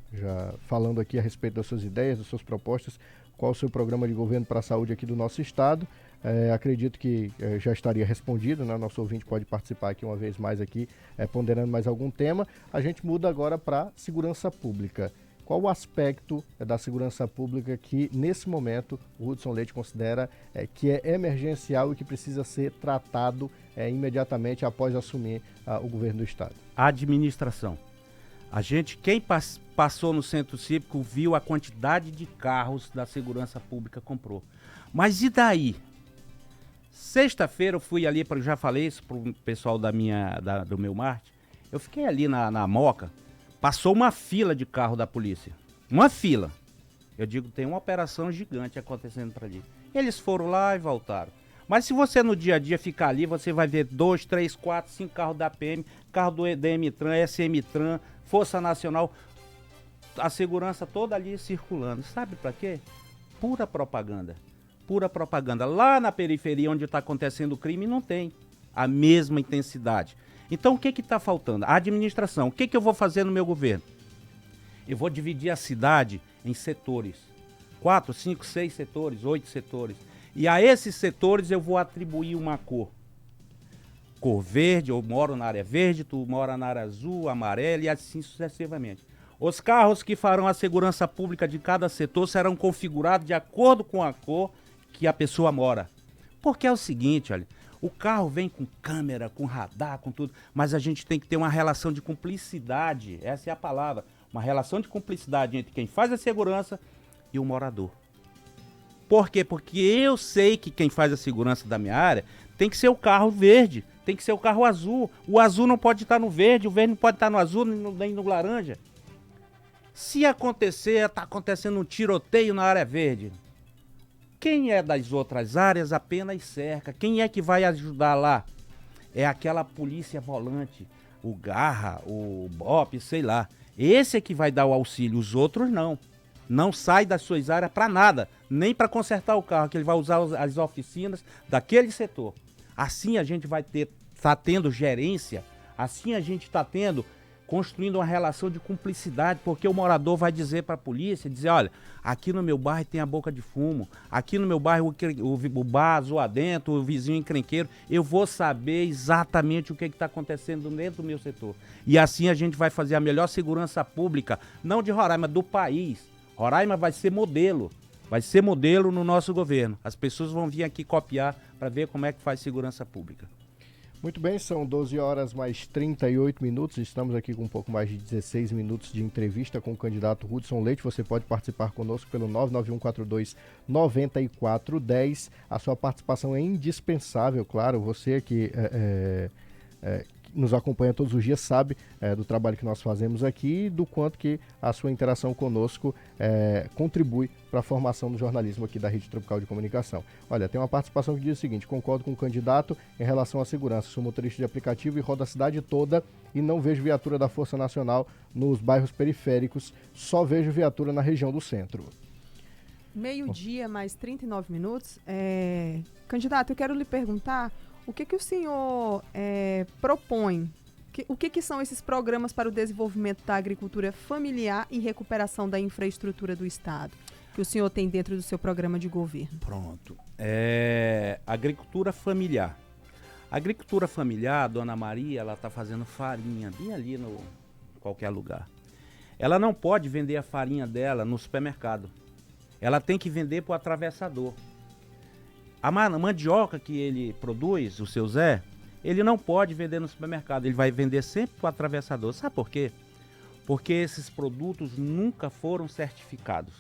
falando aqui a respeito das suas ideias, das suas propostas, qual o seu programa de governo para a saúde aqui do nosso estado. Acredito que já estaria respondido, né? Nosso ouvinte pode participar aqui uma vez mais aqui, ponderando mais algum tema. A gente muda agora para segurança pública. Qual o aspecto da segurança pública que, nesse momento, o Hudson Leite considera que é emergencial e que precisa ser tratado imediatamente após assumir o governo do estado? A administração. Quem passou no centro cívico viu a quantidade de carros da segurança pública comprou. Mas e daí? Sexta-feira eu fui ali, já falei isso para o pessoal do meu Marte, eu fiquei ali na Moca, passou uma fila de carro da polícia. Uma fila. Eu digo, tem uma operação gigante acontecendo para ali. Eles foram lá e voltaram. Mas se você no dia a dia ficar ali, você vai ver 2, 3, 4, 5 carros da PM, carro do DMTran, SMTran, Força Nacional, a segurança toda ali circulando. Sabe para quê? Pura propaganda. Pura propaganda. Lá na periferia onde está acontecendo o crime não tem a mesma intensidade. Então o que está faltando? A administração. O que eu vou fazer no meu governo? Eu vou dividir a cidade em setores. 4, 5, 6 setores, 8 setores. E a esses setores eu vou atribuir uma cor. Cor verde, eu moro na área verde, tu mora na área azul, amarela e assim sucessivamente. Os carros que farão a segurança pública de cada setor serão configurados de acordo com a cor que a pessoa mora. Porque é o seguinte, olha, o carro vem com câmera, com radar, com tudo, mas a gente tem que ter uma relação de cumplicidade, essa é a palavra, uma relação de cumplicidade entre quem faz a segurança e o morador. Por quê? Porque eu sei que quem faz a segurança da minha área tem que ser o carro verde, tem que ser o carro azul. O azul não pode estar no verde, o verde não pode estar no azul, nem no laranja. Se está acontecendo um tiroteio na área verde, quem é das outras áreas apenas cerca. Quem é que vai ajudar lá? É aquela polícia volante, o Garra, o BOP, sei lá. Esse é que vai dar o auxílio, os outros não. Não sai das suas áreas para nada, nem para consertar o carro, que ele vai usar as oficinas daquele setor. Assim a gente vai tá tendo gerência, assim a gente está construindo uma relação de cumplicidade, porque o morador vai dizer para a polícia, olha, aqui no meu bairro tem a boca de fumo, aqui no meu bairro o bar zoa dentro, o vizinho encrenqueiro, eu vou saber exatamente o que está acontecendo dentro do meu setor. E assim a gente vai fazer a melhor segurança pública, não de Roraima, do país. Roraima vai ser modelo no nosso governo. As pessoas vão vir aqui copiar para ver como é que faz segurança pública. Muito bem, são 12 horas mais 38 minutos, estamos aqui com um pouco mais de 16 minutos de entrevista com o candidato Hudson Leite. Você pode participar conosco pelo 99142-9410. A sua participação é indispensável, claro, você que nos acompanha todos os dias sabe do trabalho que nós fazemos aqui e do quanto que a sua interação conosco contribui para a formação do jornalismo aqui da Rede Tropical de Comunicação. Olha, tem uma participação que diz o seguinte: concordo com o candidato em relação à segurança, sou motorista de aplicativo e rodo a cidade toda e não vejo viatura da Força Nacional nos bairros periféricos, só vejo viatura na região do centro. Meio-dia mais 39 minutos. Candidato, eu quero lhe perguntar o que o senhor propõe? O que são esses programas para o desenvolvimento da agricultura familiar e recuperação da infraestrutura do Estado que o senhor tem dentro do seu programa de governo? Pronto. Agricultura familiar. Agricultura familiar, a Dona Maria, ela está fazendo farinha bem ali no qualquer lugar. Ela não pode vender a farinha dela no supermercado. Ela tem que vender para o atravessador. A mandioca que ele produz, o seu Zé, ele não pode vender no supermercado, ele vai vender sempre para o atravessador. Sabe por quê? Porque esses produtos nunca foram certificados.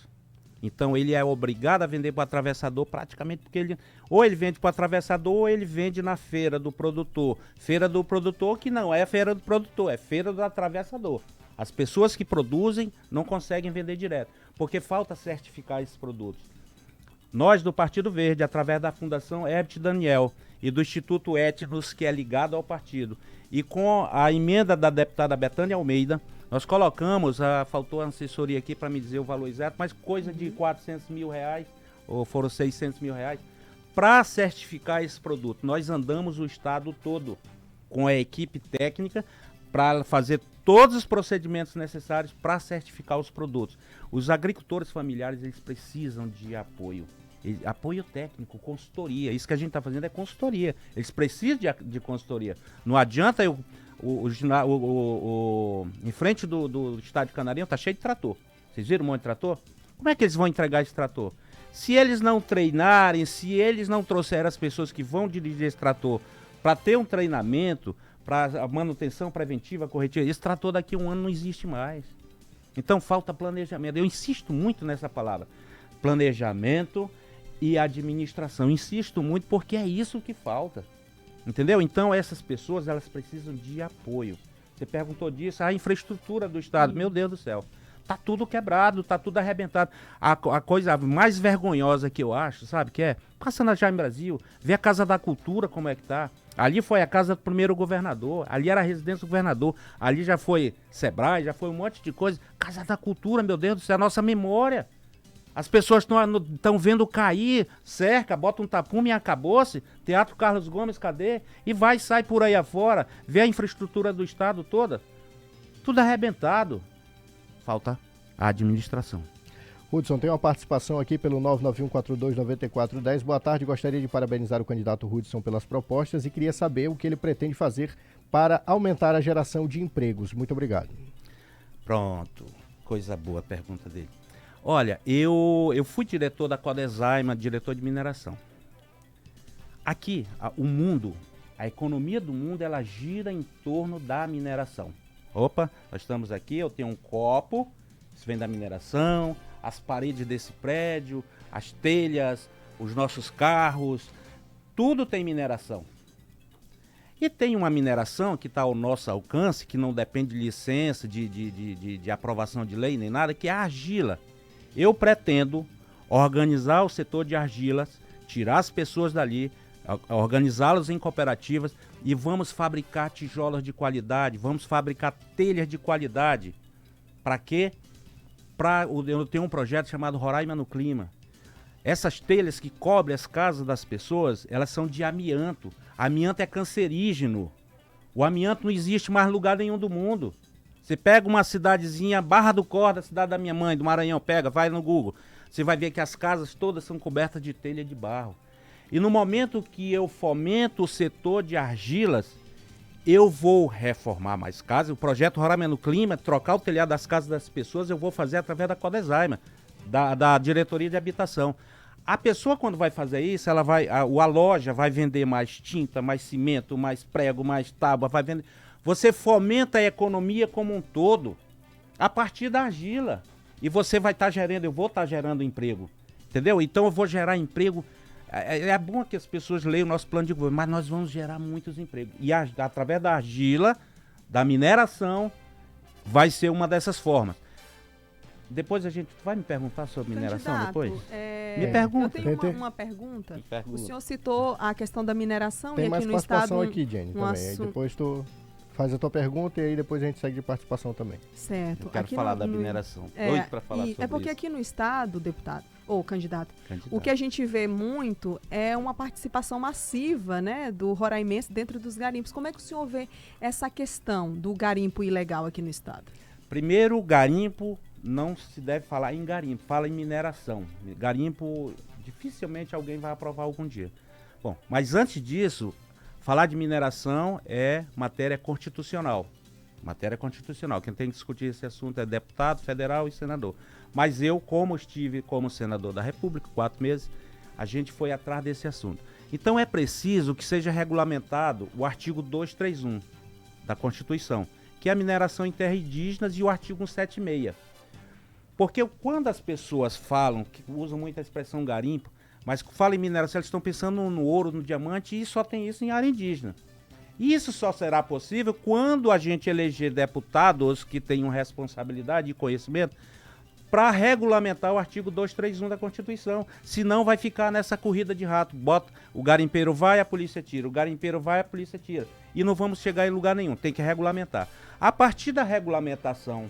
Então ele é obrigado a vender para o atravessador praticamente porque ou ele vende para o atravessador ou ele vende na feira do produtor. Feira do produtor que não é feira do produtor, é feira do atravessador. As pessoas que produzem não conseguem vender direto, porque falta certificar esses produtos. Nós do Partido Verde, através da Fundação Herbert Daniel e do Instituto Etnos, que é ligado ao partido, e com a emenda da deputada Betânia Almeida, nós colocamos, faltou a assessoria aqui para me dizer o valor exato, mas coisa de 400 mil reais, ou foram 600 mil reais, para certificar esse produto. Nós andamos o estado todo com a equipe técnica para fazer todos os procedimentos necessários para certificar os produtos. Os agricultores familiares, eles precisam de apoio. Apoio técnico, consultoria. Isso que a gente está fazendo é consultoria. Eles precisam de consultoria. Não adianta em frente do estádio Canarinho está cheio de trator. Vocês viram um monte de trator? Como é que eles vão entregar esse trator? Se eles não treinarem, se eles não trouxerem as pessoas que vão dirigir esse trator para ter um treinamento, para manutenção preventiva, corretiva, esse trator daqui a um ano não existe mais. Então falta planejamento. Eu insisto muito nessa palavra. Planejamento e administração. Insisto muito porque é isso que falta. Entendeu? Então essas pessoas, elas precisam de apoio. Você perguntou disso, a infraestrutura do estado, meu Deus do céu. Tá tudo quebrado, tá tudo arrebentado. A coisa mais vergonhosa que eu acho, sabe, que é, passa na Jaime Brasil, vê a Casa da Cultura como é que tá. Ali foi a casa do primeiro governador, ali era a residência do governador, ali já foi Sebrae, já foi um monte de coisa. Casa da Cultura, meu Deus do céu, a nossa memória. As pessoas estão vendo cair, cerca, bota um tapume e acabou-se. Teatro Carlos Gomes, cadê? E sai por aí afora, vê a infraestrutura do estado toda. Tudo arrebentado. Falta a administração. Hudson, tem uma participação aqui pelo 991429410. Boa tarde, gostaria de parabenizar o candidato Hudson pelas propostas e queria saber o que ele pretende fazer para aumentar a geração de empregos. Muito obrigado. Pronto, coisa boa a pergunta dele. Olha, eu fui diretor da Codesaima, diretor de mineração. Aqui, o mundo, a economia do mundo, ela gira em torno da mineração. Opa, nós estamos aqui, eu tenho um copo, isso vem da mineração, as paredes desse prédio, as telhas, os nossos carros, tudo tem mineração. E tem uma mineração que está ao nosso alcance, que não depende de licença, de aprovação de lei nem nada, que é a argila. Eu pretendo organizar o setor de argilas, tirar as pessoas dali, organizá-los em cooperativas e vamos fabricar tijolos de qualidade, vamos fabricar telhas de qualidade. Para quê? Eu tenho um projeto chamado Roraima no Clima. Essas telhas que cobrem as casas das pessoas, elas são de amianto. Amianto é cancerígeno. O amianto não existe mais em lugar nenhum do mundo. Você pega uma cidadezinha, Barra do Corda, cidade da minha mãe, do Maranhão, vai no Google. Você vai ver que as casas todas são cobertas de telha de barro. E no momento que eu fomento o setor de argilas, eu vou reformar mais casas. O projeto Roraima no Clima, trocar o telhado das casas das pessoas, eu vou fazer através da Codesaima, da Diretoria de Habitação. A pessoa, quando vai fazer isso, a loja vai vender mais tinta, mais cimento, mais prego, mais tábua, vai vender. Você fomenta a economia como um todo a partir da argila. E você vai estar gerando, eu vou estar gerando emprego. Entendeu? Então eu vou gerar emprego. É bom que as pessoas leiam o nosso plano de governo, mas nós vamos gerar muitos empregos. E através da argila, da mineração, vai ser uma dessas formas. Depois a gente vai me perguntar sobre mineração depois? Me pergunta. Eu tenho uma pergunta. O senhor citou a questão da mineração e aqui no estado... Tem mais participação aqui, Jenny, também. Aí depois tu faz a tua pergunta e aí depois a gente segue de participação também. Certo. Eu quero falar da mineração. Doido para falar sobre isso. É porque aqui no estado, deputado, ou candidato, o que a gente vê muito é uma participação massiva, né, do roraimense dentro dos garimpos. Como é que o senhor vê essa questão do garimpo ilegal aqui no estado? Primeiro, garimpo, não se deve falar em garimpo, fala em mineração. Garimpo, dificilmente alguém vai aprovar algum dia. Bom, mas antes disso, falar de mineração é matéria constitucional. Matéria constitucional. Quem tem que discutir esse assunto é deputado federal e senador. Mas eu, como estive como senador da República, 4 meses, a gente foi atrás desse assunto. Então é preciso que seja regulamentado o artigo 231 da Constituição, que é a mineração em terras indígenas, e o artigo 176. Porque quando as pessoas falam, que usam muito a expressão garimpo, mas falam em mineração, eles estão pensando no ouro, no diamante, e só tem isso em área indígena. Isso só será possível quando a gente eleger deputados que tenham responsabilidade e conhecimento para regulamentar o artigo 231 da Constituição. Senão vai ficar nessa corrida de rato. Bota, o garimpeiro vai, a polícia tira. O garimpeiro vai, a polícia tira. E não vamos chegar em lugar nenhum. Tem que regulamentar. A partir da regulamentação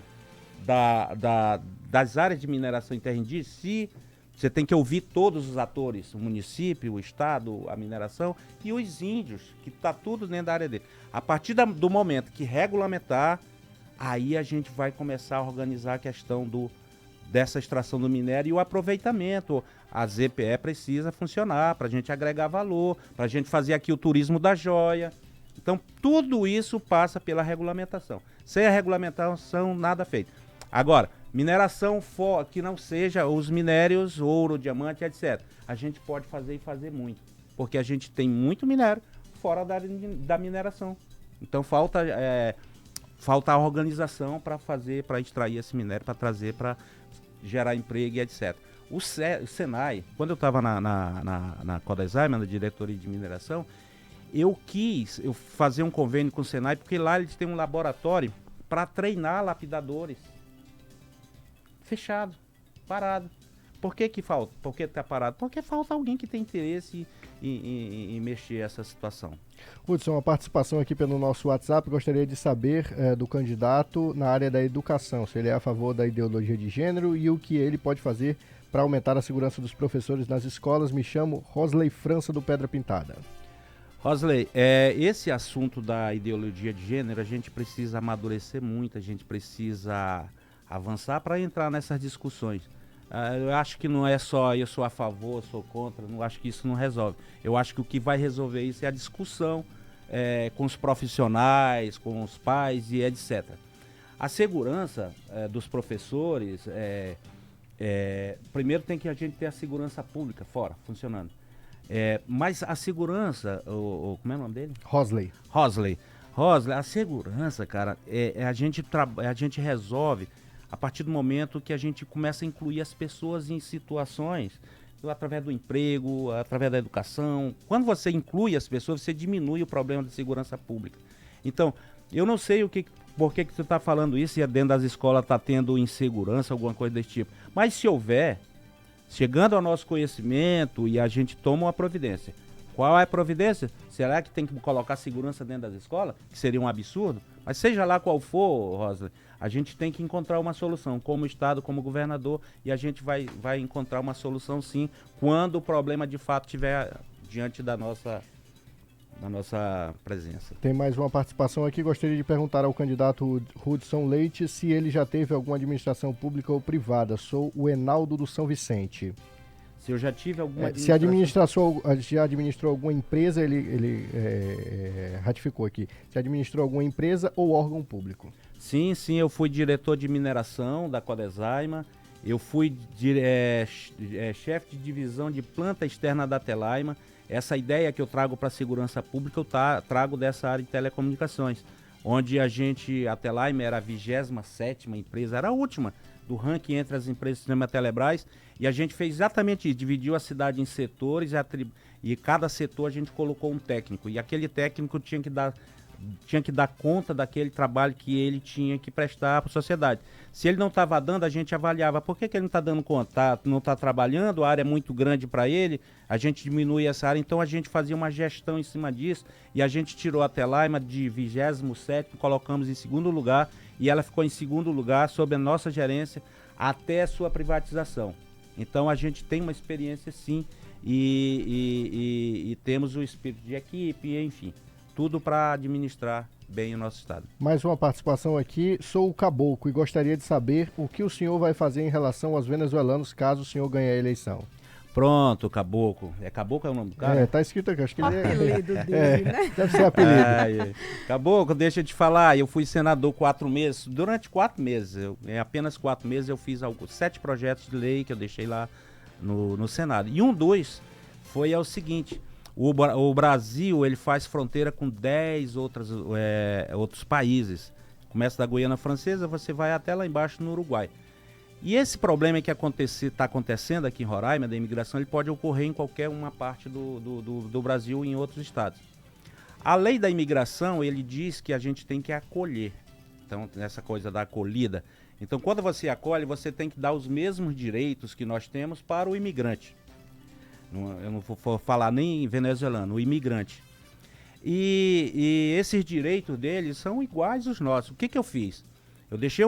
das áreas de mineração em terra indígena, você tem que ouvir todos os atores, o município, o estado, a mineração e os índios, que está tudo dentro da área dele. A partir do momento que regulamentar, aí a gente vai começar a organizar a questão dessa extração do minério e o aproveitamento. A ZPE precisa funcionar para a gente agregar valor, para a gente fazer aqui o turismo da joia. Então, tudo isso passa pela regulamentação. Sem a regulamentação, nada feito. Agora, mineração que não seja os minérios, ouro, diamante, etc. A gente pode fazer e fazer muito, porque a gente tem muito minério fora da mineração. Então, falta a organização para extrair esse minério, para trazer, para gerar emprego e etc. O Senai, quando eu estava na Codesaima, na diretoria de mineração, eu quis fazer um convênio com o Senai, porque lá eles têm um laboratório para treinar lapidadores. Fechado, parado. Por que falta? Por que está parado? Porque falta alguém que tem interesse em mexer essa situação. Hudson, uma participação aqui pelo nosso WhatsApp. Gostaria de saber do candidato na área da educação, se ele é a favor da ideologia de gênero e o que ele pode fazer para aumentar a segurança dos professores nas escolas. Me chamo Rosley França, do Pedra Pintada. Rosley, esse assunto da ideologia de gênero, a gente precisa amadurecer muito, a gente precisa avançar para entrar nessas discussões. Eu acho que não é só eu sou a favor, sou contra, não acho que isso não resolve. Eu acho que o que vai resolver isso é a discussão com os profissionais, com os pais e etc. A segurança dos professores, primeiro tem que a gente ter a segurança pública fora, funcionando. Mas a segurança, como é o nome dele? Rosley, a segurança, cara, a gente resolve a partir do momento que a gente começa a incluir as pessoas em situações, através do emprego, através da educação. Quando você inclui as pessoas, você diminui o problema de segurança pública. Então, eu não sei por que você está falando isso, e dentro das escolas está tendo insegurança, alguma coisa desse tipo. Mas se houver, chegando ao nosso conhecimento, e a gente toma uma providência. Qual é a providência? Será que tem que colocar segurança dentro das escolas? Que seria um absurdo? Mas seja lá qual for, Rosa, a gente tem que encontrar uma solução, como Estado, como governador, e a gente vai encontrar uma solução sim, quando o problema de fato estiver diante da nossa presença. Tem mais uma participação aqui. Gostaria de perguntar ao candidato Hudson Leite se ele já teve alguma administração pública ou privada. Sou o Enaldo do São Vicente. Se eu já tive alguma administração... Se já administrou alguma empresa, ele ratificou aqui. Se administrou alguma empresa ou órgão público? Sim, eu fui diretor de mineração da Codesaima. Eu fui chefe de divisão de planta externa da Telaima. Essa ideia que eu trago para a segurança pública, eu trago dessa área de telecomunicações, onde a Telaima era a 27ª empresa, era a última do ranking entre as empresas do sistema Telebrás, e a gente fez exatamente isso, dividiu a cidade em setores, e cada setor a gente colocou um técnico, e aquele técnico tinha que dar conta daquele trabalho que ele tinha que prestar para a sociedade. Se ele não estava dando, a gente avaliava por que ele não está dando conta, não está trabalhando, a área é muito grande para ele, a gente diminui essa área, então a gente fazia uma gestão em cima disso, e a gente tirou a Telaima de 27º, colocamos em segundo lugar, e ela ficou em segundo lugar sob a nossa gerência até a sua privatização. Então a gente tem uma experiência sim, e temos o espírito de equipe, enfim, tudo para administrar bem o nosso estado. Mais uma participação aqui. Sou o Caboclo e gostaria de saber o que o senhor vai fazer em relação aos venezuelanos caso o senhor ganhe a eleição. Pronto, Caboclo. Caboclo é o nome do cara? Tá escrito aqui, acho que ele é... apelido dele, né? Deve ser apelido. Caboclo, deixa eu te falar, eu fui senador 4 meses, durante 4 meses, apenas 4 meses eu fiz 7 projetos de lei que eu deixei lá no Senado. E um dos foi o seguinte: o Brasil ele faz fronteira com 10 outros países. Começa da Guiana Francesa, você vai até lá embaixo no Uruguai. E esse problema que está acontecendo aqui em Roraima, da imigração, ele pode ocorrer em qualquer uma parte do Brasil e em outros estados. A lei da imigração, ele diz que a gente tem que acolher. Então, essa coisa da acolhida. Então, quando você acolhe, você tem que dar os mesmos direitos que nós temos para o imigrante. Eu não vou falar nem venezuelano, o imigrante. E esses direitos deles são iguais aos nossos. O que eu fiz? Eu deixei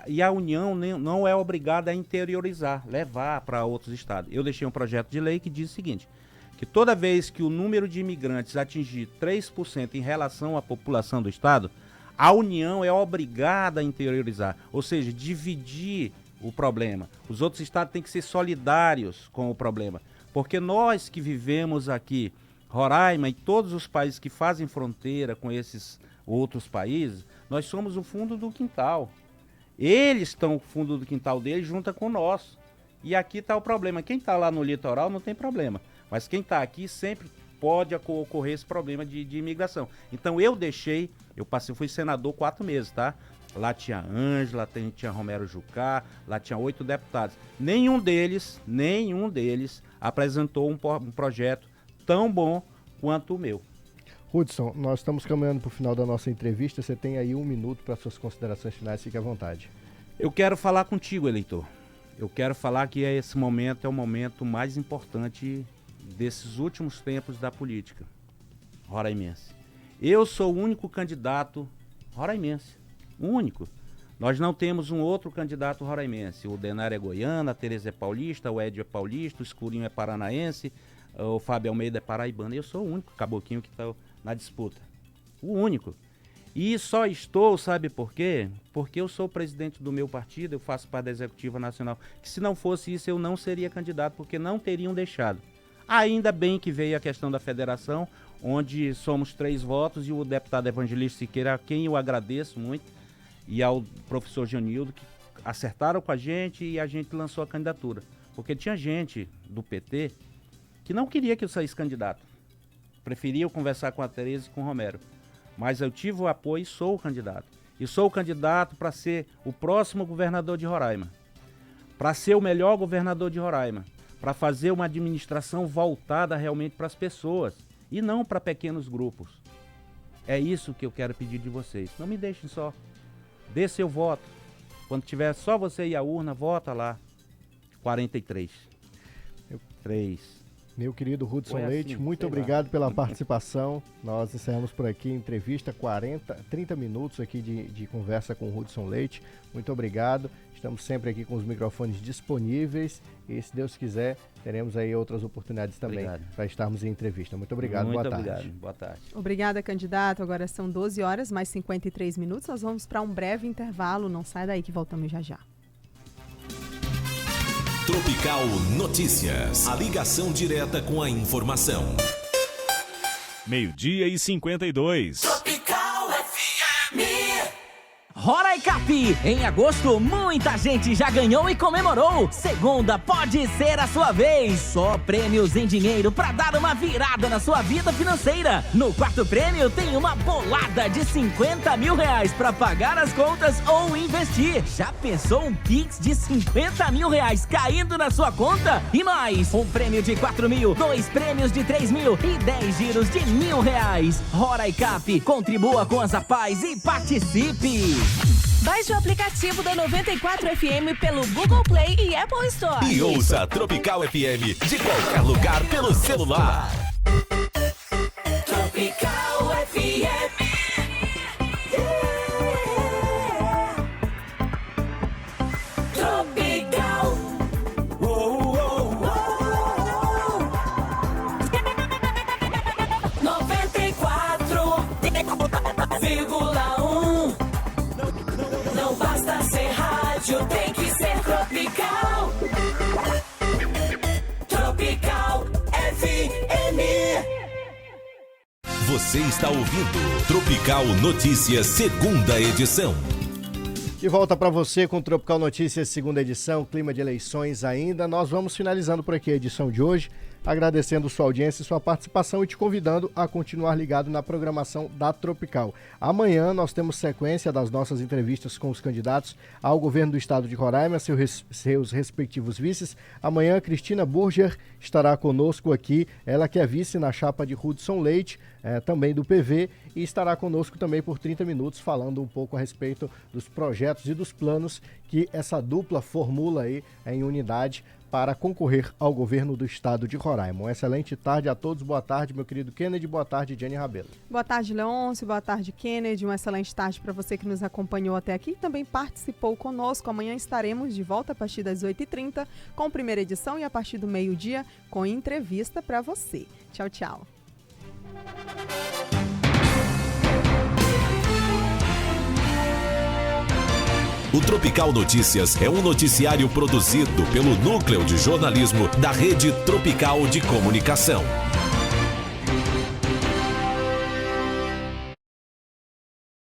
e a União não é obrigada a interiorizar, levar para outros estados. Eu deixei um projeto de lei que diz o seguinte, que toda vez que o número de imigrantes atingir 3% em relação à população do estado, a União é obrigada a interiorizar, ou seja, dividir o problema. Os outros estados têm que ser solidários com o problema, porque nós que vivemos aqui, Roraima e todos os países que fazem fronteira com esses outros países, nós somos o fundo do quintal. Eles estão no fundo do quintal deles junto com o nosso. E aqui está o problema. Quem está lá no litoral não tem problema, mas quem está aqui sempre pode ocorrer esse problema de imigração. Então eu fui senador 4 meses, tá? Lá tinha Ângela, tinha Romero Jucá, lá tinha 8 deputados. Nenhum deles apresentou um projeto tão bom quanto o meu. Hudson, nós estamos caminhando para o final da nossa entrevista. Você tem aí 1 minuto para suas considerações finais, fique à vontade. Eu quero falar contigo, eleitor. Eu quero falar que esse momento é o momento mais importante desses últimos tempos da política roraimense. Eu sou o único candidato roraimense, o único. Nós não temos um outro candidato roraimense. O Denário é goiano, a Tereza é paulista, o Edio é paulista, o Escurinho é paranaense, o Fábio Almeida é paraibano. Eu sou o único caboclinho que está na disputa. O único. E só estou, sabe por quê? Porque eu sou o presidente do meu partido, eu faço parte da Executiva Nacional. Que se não fosse isso, eu não seria candidato, porque não teriam deixado. Ainda bem que veio a questão da federação, onde somos 3 votos, e o deputado Evangelista Siqueira, a quem eu agradeço muito, e ao professor Janildo, que acertaram com a gente e a gente lançou a candidatura. Porque tinha gente do PT que não queria que eu saísse candidato. Preferia conversar com a Tereza e com o Romero. Mas eu tive o apoio e sou o candidato. E sou o candidato para ser o próximo governador de Roraima. Para ser o melhor governador de Roraima. Para fazer uma administração voltada realmente para as pessoas. E não para pequenos grupos. É isso que eu quero pedir de vocês. Não me deixem só. Dê seu voto. Quando tiver só você e a urna, vota lá. 43. 3. Meu querido Hudson Leite, assim, muito obrigado pela participação. Nós encerramos por aqui a entrevista, 30 minutos aqui de conversa com o Hudson Leite. Muito obrigado. Estamos sempre aqui com os microfones disponíveis e, se Deus quiser, teremos aí outras oportunidades também para estarmos em entrevista. Muito obrigado, boa tarde. Obrigado, boa tarde. Obrigada, candidato. Agora são 12 horas, mais 53 minutos. Nós vamos para um breve intervalo. Não sai daí que voltamos já já. Tropical Notícias. A ligação direta com a informação. 12:52. Tropical FM. Roraicap, em agosto muita gente já ganhou e comemorou. Segunda pode ser a sua vez. Só prêmios em dinheiro pra dar uma virada na sua vida financeira. No 4º prêmio tem uma bolada de 50 mil reais pra pagar as contas ou investir. Já pensou um Pix de 50 mil reais caindo na sua conta? E mais, um prêmio de 4 mil, 2 prêmios de 3 mil e 10 giros de R$1.000. Roraicap, contribua com as APAES e participe. Baixe o aplicativo da 94 FM pelo Google Play e Apple Store. E ouça a Tropical FM de qualquer lugar pelo celular. Tropical FM. Tropical. Oh, oh, oh, oh. 94,1. Não basta ser rádio, tem que ser tropical. Tropical FM. Você está ouvindo Tropical Notícias, segunda edição. De volta para você com Tropical Notícias, segunda edição, clima de eleições ainda. Nós vamos finalizando por aqui a edição de hoje. agradecendo sua audiência e sua participação e te convidando a continuar ligado na programação da Tropical. Amanhã nós temos sequência das nossas entrevistas com os candidatos ao governo do estado de Roraima, seus respectivos vices. Amanhã, Cristina Burger estará conosco aqui, ela que é vice na chapa de Hudson Leite, também do PV, e estará conosco também por 30 minutos falando um pouco a respeito dos projetos e dos planos que essa dupla formula aí em unidade para concorrer ao governo do estado de Roraima. Uma excelente tarde a todos, boa tarde, meu querido Kennedy, boa tarde, Jenny Rabelo. Boa tarde, Leôncio, boa tarde, Kennedy, uma excelente tarde para você que nos acompanhou até aqui e também participou conosco. Amanhã estaremos de volta a partir das 8h30 com primeira edição e a partir do meio-dia com entrevista para você. Tchau, tchau. O Tropical Notícias é um noticiário produzido pelo Núcleo de Jornalismo da Rede Tropical de Comunicação.